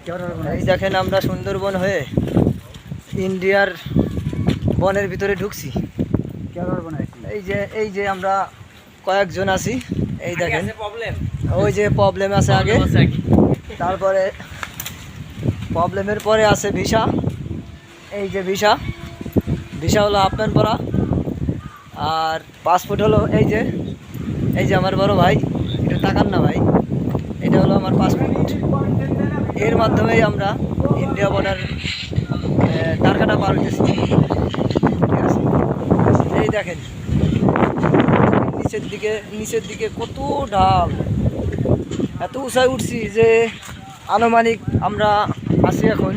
এই দেখেন আমরা সুন্দরবন হয়ে ইন্ডিয়ার বনের ভিতরে ঢুকছি। এই যে আমরা কয়েকজন আছি। এই দেখেন ওই যে প্রবলেম আছে আগে, তারপরে প্রবলেমের পরে আছে ভিসা। এই যে ভিসা হলো হাফ প্যান্ট পরা, আর পাসপোর্ট হলো এই যে আমার বড় ভাই, এটা তাকান না ভাই, এটা হলো আমার পাসপোর্ট। এর মাধ্যমেই আমরা ইন্ডিয়া বর্ডার দ্বারকাটা পার হইতেছি। ঠিক আছে, এই দেখেন নিচের দিকে কত ঢাল, এত উঁচায় উঠছি যে আনুমানিক আমরা আছি এখন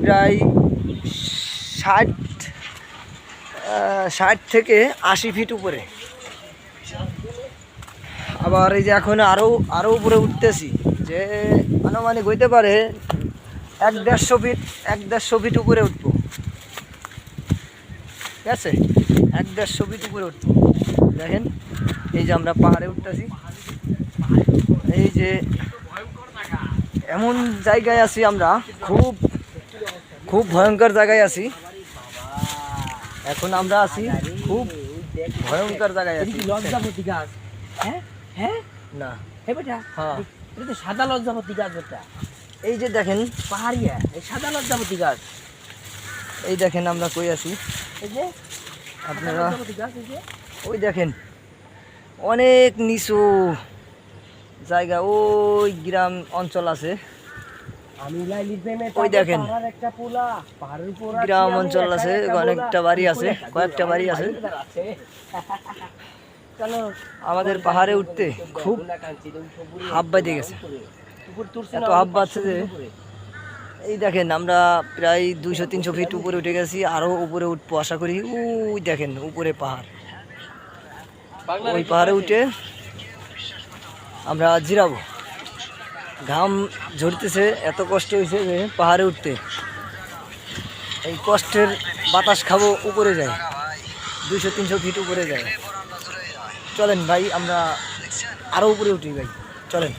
প্রায় 60 থেকে 80 ফিট উপরে। আবার এই যে এখন আরও উপরে উঠতেছি, যে আনুমানিক হইতে পারে 1-150 ফিট উপরে উঠবো। ঠিক আছে, 1-150 ফিট উপরে উঠবো। দেখেন এই যে আমরা পাহাড়ে উঠতেছি, এই যে এমন জায়গায় আছি আমরা, খুব ভয়ঙ্কর জায়গায় আছি। এখন আমরা আছি খুব ভয়ঙ্কর জায়গায় আছি। লজ্জাপতি গাছ? হ্যাঁ না, হ্যাঁ, এটা তো সাদা লজ্জাপতি গাছ। এটা এই যে দেখেন পাহাড়িয়া, এই সাদা লজ্জাপতি গাছ। এই দেখেন আমরা কই আছি, এই যে আপনারা লজ্জাপতি গাছ, এই যে ওই দেখেন অনেক নিচু জায়গা, ওই গ্রাম অঞ্চল আছে। ওই দেখেন গ্রাম অঞ্চল আছে, অনেকটা বাড়ি আছে, কয়েকটা বাড়ি আছে। আমাদের পাহাড়ে উঠতে খুব হাফ বাইতে গেছে, এত হাফ বাজছে যে এই দেখেন আমরা প্রায় 200-300 ফিট উপরে উঠে গেছি, আরও উপরে উঠবো আশা করি। ওই দেখেন উপরে পাহাড়, ওই পাহাড়ে উঠে আমরা জিরাবো। ঘাম ঝরতেছে, এত কষ্ট হয়েছে যে পাহাড়ে উঠতে। এই কষ্টের বাতাস খাবো, উপরে যায় 200-300 ফিট উপরে যায়। চলেন ভাই আমরা আরও উপরে উঠি ভাই, চলেন।